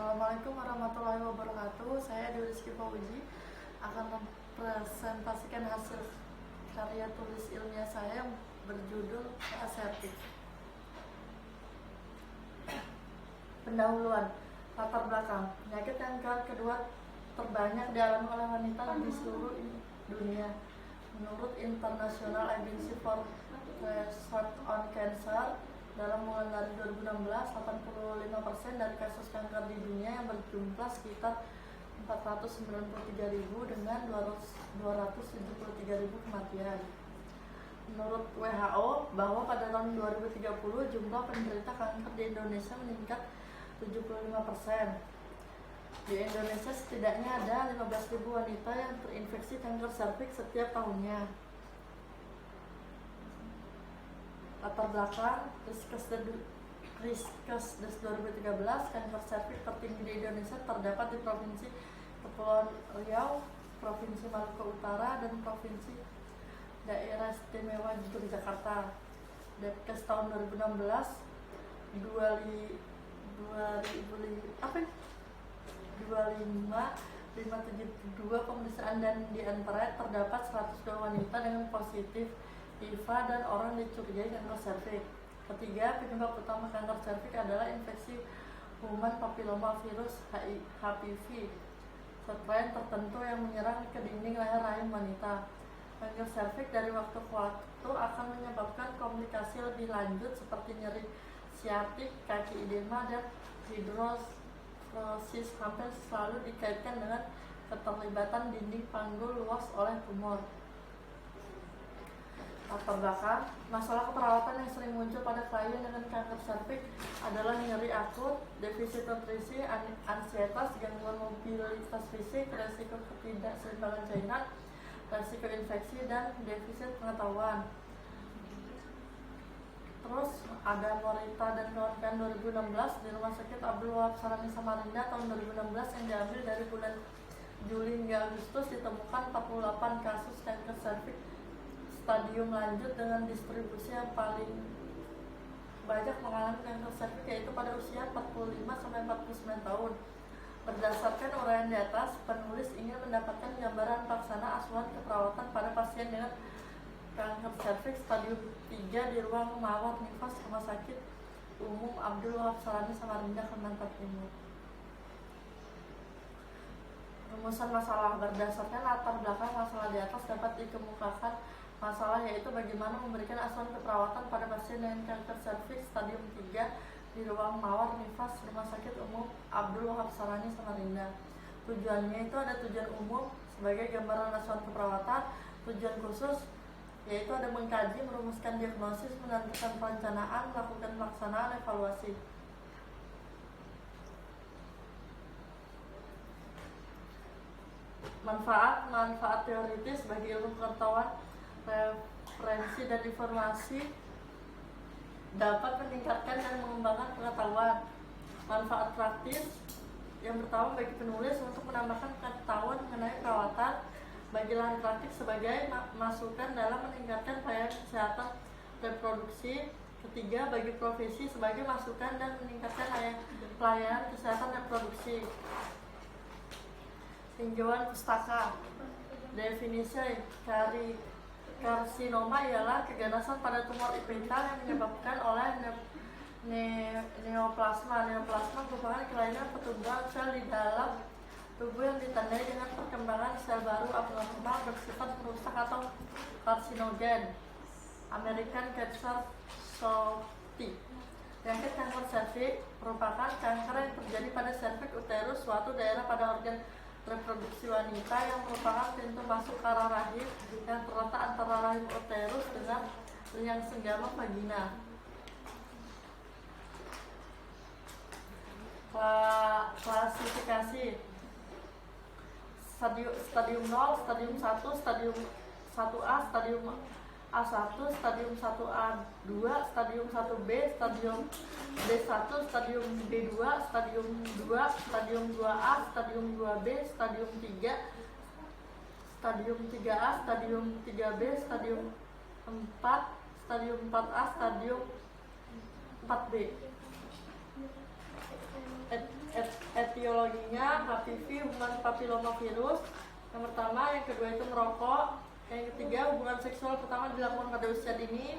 Assalamualaikum warahmatullahi wabarakatuh. Saya Dewi Rizky Fauzi akan mempresentasikan hasil karya tulis ilmiah saya yang berjudul asertif. Pendahuluan. Latar belakang. Penyakit kanker kedua terbanyak dialami oleh wanita di seluruh dunia. Menurut International Agency for Research on Cancer, dalam mulai dari 2016, 85% dari kasus kanker di dunia yang berjumlah sekitar 493.000 dengan 273.000 kematian. Menurut WHO, bahwa pada tahun 2030 jumlah penderita kanker di Indonesia meningkat 75%. Di Indonesia setidaknya ada 15.000 wanita yang terinfeksi kanker serviks setiap tahunnya. Latar belakang, Riskes 2013, kanker serviks tertinggi di Indonesia terdapat di Provinsi Kepulauan Riau, Provinsi Maluku Utara, dan Provinsi Daerah Istimewa Yogyakarta. Depkes tahun 2016, 572 pemeriksaan dan diantaranya terdapat 102 wanita dengan positif HIV dan orang dicurigai kanker serviks. Ketiga, penyebab utama kanker serviks adalah infeksi human papilloma virus HPV, strain tertentu yang menyerang ke dinding leher rahim wanita. Kanker serviks dari waktu ke waktu akan menyebabkan komplikasi lebih lanjut seperti nyeri siatik, kaki edema, dan hidrosis, hampir selalu dikaitkan dengan keterlibatan dinding panggul luas oleh tumor. Latar belakang, masalah keperawatan yang sering muncul pada klien dengan kanker serviks adalah nyeri akut, defisit nutrisi, ansietas, gangguan mobilitas fisik, resiko ketidakseimbangan cairan, resiko infeksi, dan defisit pengetahuan. Terus ada Morita dan kawan-kawan 2016 di Rumah Sakit Abdul Wahab Sarani Samarinda tahun 2016 yang diambil dari bulan Juli hingga Agustus, ditemukan 48 kasus kanker serviks stadium lanjut dengan distribusi yang paling banyak mengalami kanker serviks yaitu pada usia 45-49 tahun. Berdasarkan uraian di atas, penulis ingin mendapatkan gambaran pelaksana asuhan keperawatan pada pasien dengan kanker serviks stadium 3 di ruang mawar nifas Rumah Sakit Umum Abdul Wahab Sarani Samarinda, Kalimantan Timur. Rumusan masalah. Berdasarkan latar belakang masalah di atas dapat dikemukakan masalah, yaitu bagaimana memberikan asuhan keperawatan pada pasien dengan kanker serviks stadium 3 di ruang mawar nifas Rumah Sakit Umum Abdul Wahab Sarani Samarinda. Tujuannya itu ada tujuan umum sebagai gambaran asuhan keperawatan, tujuan khusus yaitu ada mengkaji, merumuskan diagnosis, menentukan perencanaan, melakukan pelaksanaan, evaluasi. Manfaat teoritis bagi ilmu pengetahuan, referensi dan informasi dapat meningkatkan dan mengembangkan pengetahuan. Manfaat praktis yang pertama bagi penulis untuk menambahkan pengetahuan mengenai perawatan bagi lahan praktik sebagai masukan dalam meningkatkan pelayanan kesehatan reproduksi. Ketiga, bagi profesi sebagai masukan dan meningkatkan pelayanan kesehatan reproduksi. Tinjauan pustaka. Definisi karsinoma ialah keganasan pada tumor epitel yang menyebabkan oleh neoplasma. Neoplasma merupakan kelainan pertumbuhan sel di dalam tubuh yang ditandai dengan perkembangan sel baru abnormal bersifat merusak atau karsinogen. American Cancer Society. Penyakit kanker serviks merupakan kanker yang terjadi pada serviks uterus, suatu daerah pada organ reproduksi wanita yang merupakan pintu masuk ke arah rahim yang terletak antara rahim uterus dengan liang senggama vagina. Klasifikasi stadium 0, stadium 1, stadium 1A, stadium A1, stadium 1A2, stadium 1B, stadium B1, stadium B2, stadium 2, stadium 2A, stadium 2B, stadium 3, stadium 3A, stadium 3B, stadium 4, stadium 4A, stadium 4B. etiologinya HPV, hubungan papilomavirus. Yang pertama, yang kedua itu merokok. Yang ketiga, hubungan seksual pertama dilakukan pada usia dini.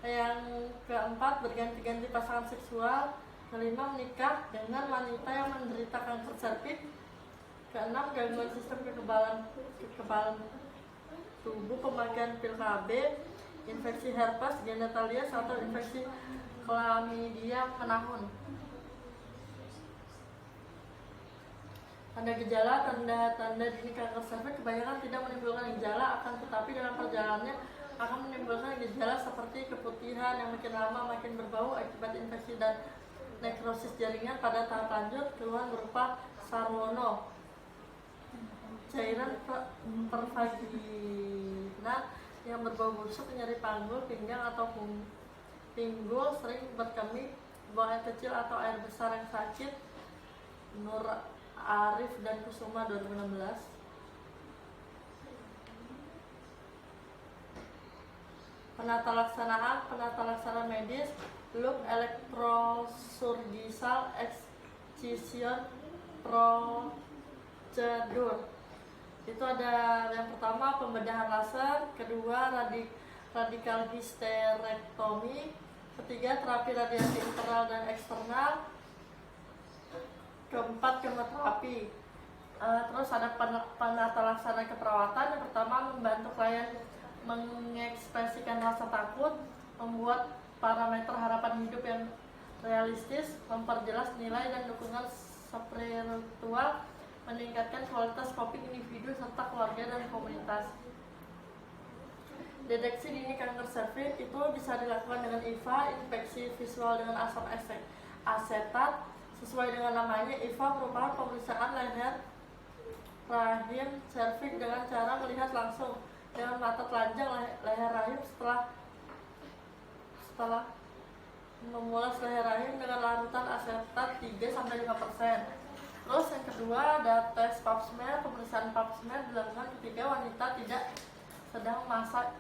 Yang keempat, berganti-ganti pasangan seksual. Kelima, menikah dengan wanita yang menderita kanker serviks. Keenam, gangguan sistem kekebalan tubuh, pemakaian pil KB, infeksi herpes, genitalias atau infeksi chlamydia menahun. Tanda gejala, tanda dini kanker serviks kebanyakan tidak menimbulkan gejala, akan tetapi dalam perjalanannya akan menimbulkan gejala seperti keputihan yang makin lama makin berbau akibat infeksi dan nekrosis jaringan. Pada tahap lanjut, keluhan berupa sarwono, cairan pervagina yang berbau busuk, nyeri panggul, pinggang atau pinggul, sering berkemih, buang air kecil atau air besar yang sakit. Nur Arif dan Kusuma 2016. Penata laksana medis, loop elektrosurgisal excision prosedur. Itu ada yang pertama pembedahan laser, kedua radikal histerektomi, ketiga terapi radiasi internal dan eksternal, keempat kemoterapi. Terus ada penata laksana keperawatan. Yang pertama, membantu klien mengekspresikan rasa takut, membuat parameter harapan hidup yang realistis, memperjelas nilai dan dukungan spiritual, meningkatkan kualitas coping individu serta keluarga dan komunitas. Deteksi dini kanker serviks itu bisa dilakukan dengan IVA, inspeksi visual dengan asam asetat. Sesuai dengan namanya, IVA merupakan pemeriksaan leher, rahim, serviks dengan cara melihat langsung dengan mata telanjang leher rahim setelah memulas leher rahim dengan larutan asetat 3-5%. Terus yang kedua ada tes pap smear. Pemeriksaan pap smear dilakukan ketika wanita tidak sedang masa